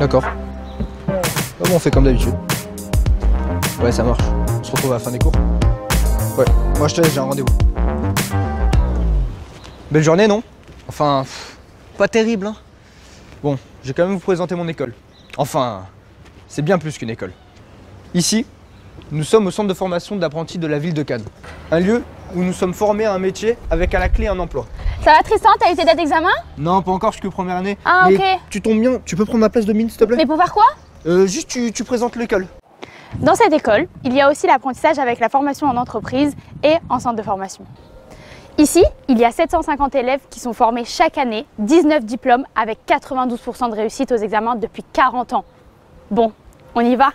D'accord. Bon, on fait comme d'habitude. Ouais, ça marche. On se retrouve à la fin des cours. Ouais, moi je te laisse, j'ai un rendez-vous. Belle journée, non? Enfin, pas terrible, hein. Bon, je vais quand même vous présenter mon école. Enfin, c'est bien plus qu'une école. Ici, nous sommes au centre de formation d'apprentis de la ville de Cannes. Un lieu où nous sommes formés à un métier avec à la clé un emploi. Ça va Tristan, t'as eu tes dates d'examen? Non, pas encore, je suis que première année. Ah, mais ok. tu tombes bien, tu peux prendre ma place de mine, s'il te plaît? Mais pour faire quoi? Juste, tu présentes l'école. Dans cette école, il y a aussi l'apprentissage avec la formation en entreprise et en centre de formation. Ici, il y a 750 élèves qui sont formés chaque année, 19 diplômes avec 92% de réussite aux examens depuis 40 ans. Bon, on y va?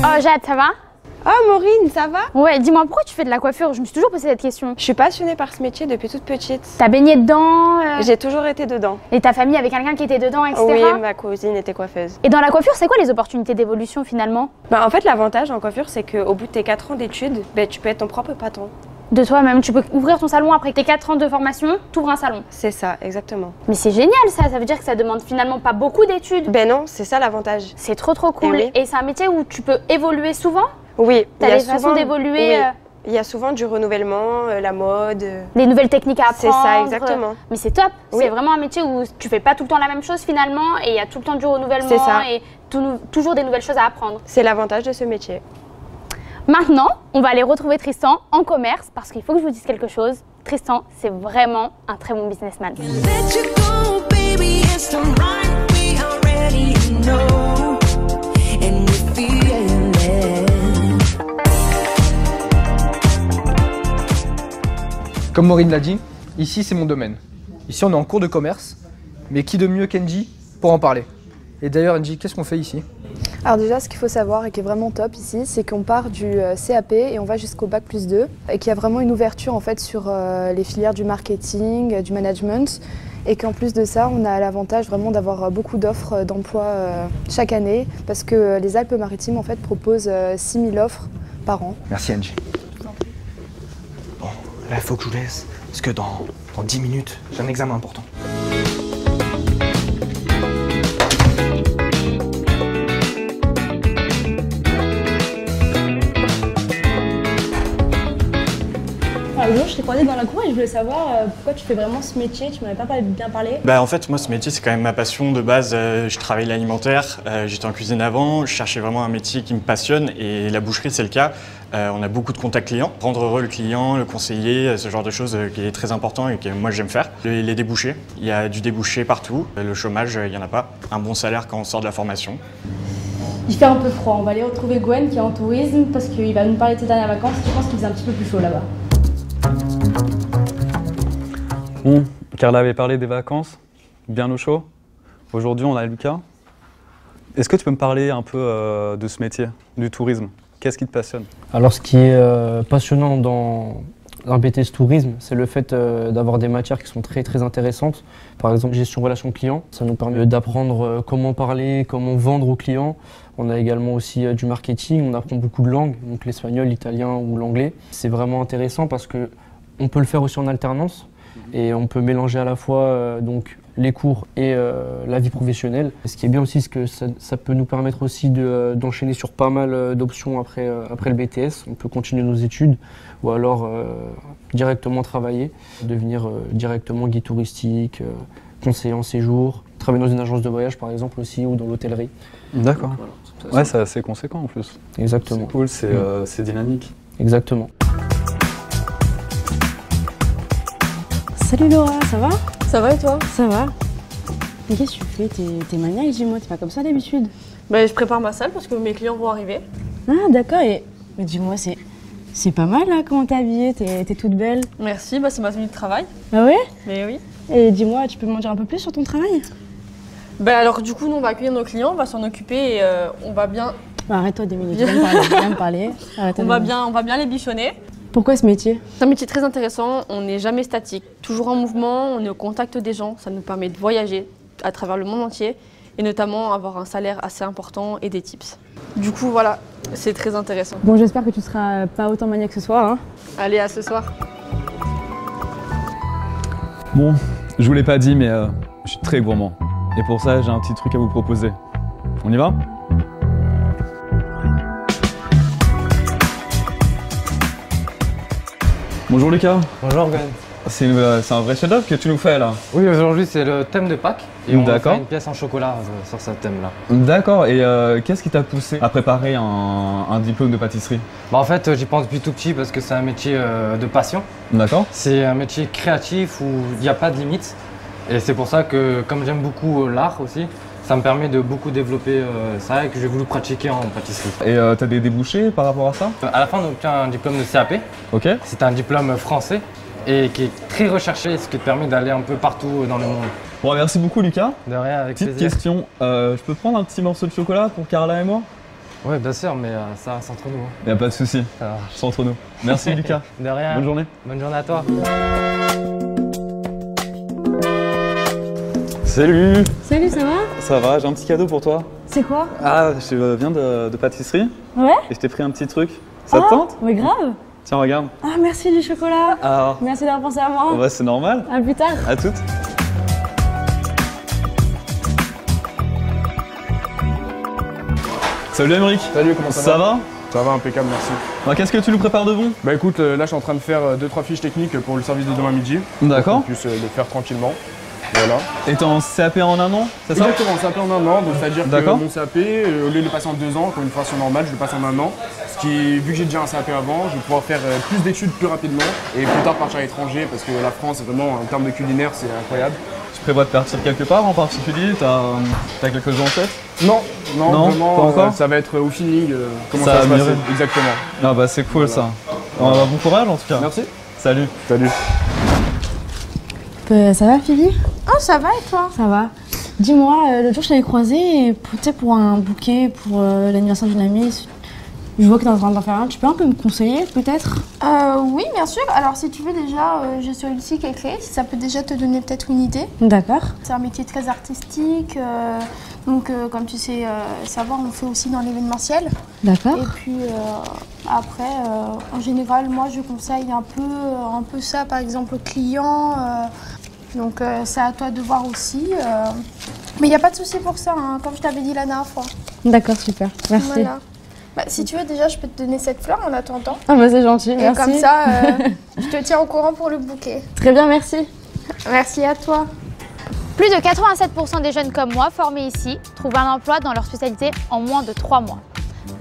Oh Jade, ça va? Oh Maureen, ça va? Ouais, dis-moi pourquoi tu fais de la coiffure? Je me suis toujours posé cette question. Je suis passionnée par ce métier depuis toute petite. T'as baigné dedans? J'ai toujours été dedans. Et ta famille avait quelqu'un qui était dedans, etc. Oui, ma cousine était coiffeuse. Et dans la coiffure, c'est quoi les opportunités d'évolution finalement? En fait, l'avantage en coiffure, c'est qu'au bout de tes 4 ans d'études, tu peux être ton propre patron. De toi-même, tu peux ouvrir ton salon après tes 4 ans de formation, t'ouvres un salon. C'est ça, exactement. Mais c'est génial ça veut dire que ça demande finalement pas beaucoup d'études. Ben non, c'est ça l'avantage. C'est trop cool. Oui. Et c'est un métier où tu peux évoluer souvent? Oui. T'as des façons d'évoluer. Oui. Il y a souvent du renouvellement, la mode. Des nouvelles techniques à apprendre. C'est ça, exactement. Mais c'est top. Oui. C'est vraiment un métier où tu fais pas tout le temps la même chose finalement et il y a tout le temps du renouvellement C'est ça. et toujours des nouvelles choses à apprendre. C'est l'avantage de ce métier. Maintenant, on va aller retrouver Tristan en commerce parce qu'il faut que je vous dise quelque chose. Tristan, c'est vraiment un très bon businessman. Comme Maureen l'a dit, ici c'est mon domaine. Ici on est en cours de commerce, mais qui de mieux qu'Engie pour en parler? Et d'ailleurs Engie, qu'est-ce qu'on fait ici? Alors déjà, ce qu'il faut savoir et qui est vraiment top ici, c'est qu'on part du CAP et on va jusqu'au Bac+2 et qu'il y a vraiment une ouverture en fait sur les filières du marketing, du management et qu'en plus de ça, on a l'avantage vraiment d'avoir beaucoup d'offres d'emploi chaque année parce que les Alpes-Maritimes en fait proposent 6000 offres par an. Merci Engie. Bon, là il faut que je vous laisse, parce que dans 10 minutes, j'ai un examen important. Bonjour, je t'ai croisé dans la cour et je voulais savoir pourquoi tu fais vraiment ce métier, tu m'en avais pas bien parlé. En fait, moi, ce métier, c'est quand même ma passion de base. Je travaille l'alimentaire, j'étais en cuisine avant, je cherchais vraiment un métier qui me passionne et la boucherie, c'est le cas. On a beaucoup de contacts clients, rendre heureux le client, le conseiller, ce genre de choses qui est très important et que moi, j'aime faire. Les débouchés, il y a du débouché partout. Le chômage, il n'y en a pas. Un bon salaire quand on sort de la formation. Il fait un peu froid, on va aller retrouver Gwen qui est en tourisme parce qu'il va nous parler de ses dernières vacances. Je pense qu'il faisait un petit peu plus chaud là-bas. Bon, Carla avait parlé des vacances, bien au chaud. Aujourd'hui, on a Lucas. Est-ce que tu peux me parler un peu de ce métier, du tourisme? Qu'est-ce qui te passionne? Alors, ce qui est passionnant dans un BTS tourisme, c'est le fait d'avoir des matières qui sont très intéressantes. Par exemple, gestion relation client, ça nous permet d'apprendre comment parler, comment vendre aux clients. On a également aussi du marketing, on apprend beaucoup de langues, donc l'espagnol, l'italien ou l'anglais. C'est vraiment intéressant parce que on peut le faire aussi en alternance et on peut mélanger à la fois donc les cours et la vie professionnelle. Ce qui est bien aussi, c'est que ça peut nous permettre aussi d'enchaîner sur pas mal d'options après le BTS. On peut continuer nos études ou alors directement travailler, devenir directement guide touristique, conseiller en séjour, travailler dans une agence de voyage par exemple aussi ou dans l'hôtellerie. D'accord. Voilà, ouais, c'est assez conséquent en plus. Exactement. C'est cool, c'est dynamique. Exactement. Salut Laura, ça va? Ça va et toi? Ça va. Mais qu'est-ce que tu fais? T'es maniaque, dis-moi, t'es pas comme ça d'habitude? Je prépare ma salle parce que mes clients vont arriver. Ah d'accord, mais dis-moi, c'est pas mal là, comment t'es habillée, t'es toute belle. Merci, c'est ma tenue de travail. Ah ouais? Mais oui. Et dis-moi, tu peux m'en dire un peu plus sur ton travail? Alors du coup, nous on va accueillir nos clients, on va s'en occuper et on va bien... Arrête-toi 2 minutes, viens me parler. On va bien les bichonner. Pourquoi ce métier? C'est un métier très intéressant, on n'est jamais statique, toujours en mouvement, on est au contact des gens, ça nous permet de voyager à travers le monde entier et notamment avoir un salaire assez important et des tips. Du coup, voilà, c'est très intéressant. Bon, j'espère que tu seras pas autant maniaque ce soir. Hein. Allez, à ce soir. Bon, je vous l'ai pas dit, mais je suis très gourmand. Et pour ça, j'ai un petit truc à vous proposer. On y va? Bonjour Lucas. Bonjour Gwen. C'est un vrai chef-d'œuvre que tu nous fais là. Oui, aujourd'hui c'est le thème de Pâques et on va D'accord. faire une pièce en chocolat sur ce thème-là. D'accord, et qu'est-ce qui t'a poussé à préparer un diplôme de pâtisserie? Bah, en fait, j'y pense depuis tout petit parce que c'est un métier de passion. D'accord. C'est un métier créatif où il n'y a pas de limite. Et c'est pour ça que, comme j'aime beaucoup l'art aussi, ça me permet de beaucoup développer ça et que j'ai voulu pratiquer en pâtisserie. Et t'as des débouchés par rapport à ça? À la fin, on obtient un diplôme de CAP. Ok. C'est un diplôme français et qui est très recherché, ce qui te permet d'aller un peu partout dans le monde. Bon, merci beaucoup Lucas. De rien, avec Petite plaisir. question, je peux prendre un petit morceau de chocolat pour Carla et moi? Oui, bien sûr, mais ça, c'est entre nous. Hein. Y a pas de souci, Ça marche. c'est entre nous. Merci Lucas. De rien. Bonne journée. Bonne journée à toi. Salut. Salut, ça va? Ça va, j'ai un petit cadeau pour toi. C'est quoi? Ah, je viens de pâtisserie Ouais? et je t'ai pris un petit truc. Ça te tente? Mais grave! Tiens, regarde. Ah, merci du chocolat! Alors, Merci d'avoir pensé à moi! ouais, c'est normal. À plus tard! À toutes. Salut Amérique. Salut, comment ça va? Ça va? Ça va, impeccable, merci. Bah, qu'est-ce que tu nous prépares de bon? Bah écoute, là je suis en train de faire 2-3 fiches techniques pour le service de demain midi. D'accord. Pour qu'on puisse le faire tranquillement. Voilà. Et t'es en CAP en un an, c'est ça? Exactement, CAP en un an, donc c'est-à-dire que D'accord. mon CAP, au lieu de le passer en 2 ans, comme une formation normale, je le passe en un an. Ce qui, vu que j'ai déjà un CAP avant, je vais pouvoir faire plus d'études plus rapidement et plus tard partir à l'étranger parce que la France, vraiment, en termes de culinaire, c'est incroyable. Tu prévois de partir quelque part en particulier? T'as quelque chose en tête? Non, vraiment, pas encore. ça va être au feeling, comment Ça ça va va se passer. mûrir. Exactement. Ah bah c'est cool ça. Bon courage en tout cas. Merci. Salut. Salut. Ça va, Phoebe? Oh, ça va et toi? Ça va. Dis-moi, l'autre jour je t'avais croisé pour un bouquet pour l'anniversaire d'une amie. Je vois que t'es en train d'en faire un. Tu peux un peu me conseiller peut-être? Oui, bien sûr. Alors, si tu veux déjà, j'ai sur ici quelques clés, si ça peut déjà te donner peut-être une idée. D'accord. C'est un métier très artistique, donc comme tu sais savoir, on fait aussi dans l'événementiel. D'accord. Et puis après, en général, moi je conseille un peu ça, par exemple, aux clients. Donc c'est à toi de voir aussi. Mais il n'y a pas de souci pour ça, hein, comme je t'avais dit la dernière fois. D'accord, super. Merci. Voilà. Bah, si tu veux, déjà, je peux te donner cette fleur en attendant. Ah bah c'est gentil, Et merci. comme ça, je te tiens au courant pour le bouquet. Très bien, merci. Merci à toi. Plus de 87% des jeunes comme moi formés ici trouvent un emploi dans leur spécialité en moins de 3 mois.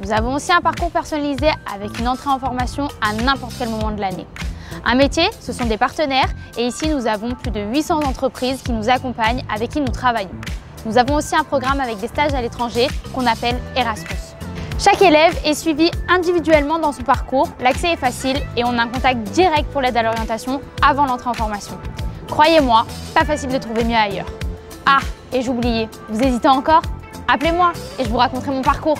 Nous avons aussi un parcours personnalisé avec une entrée en formation à n'importe quel moment de l'année. Un métier, ce sont des partenaires et ici nous avons plus de 800 entreprises qui nous accompagnent, avec qui nous travaillons. Nous avons aussi un programme avec des stages à l'étranger qu'on appelle Erasmus. Chaque élève est suivi individuellement dans son parcours, l'accès est facile et on a un contact direct pour l'aide à l'orientation avant l'entrée en formation. Croyez-moi, pas facile de trouver mieux ailleurs. Ah, et j'oubliais, vous hésitez encore? Appelez-moi et je vous raconterai mon parcours.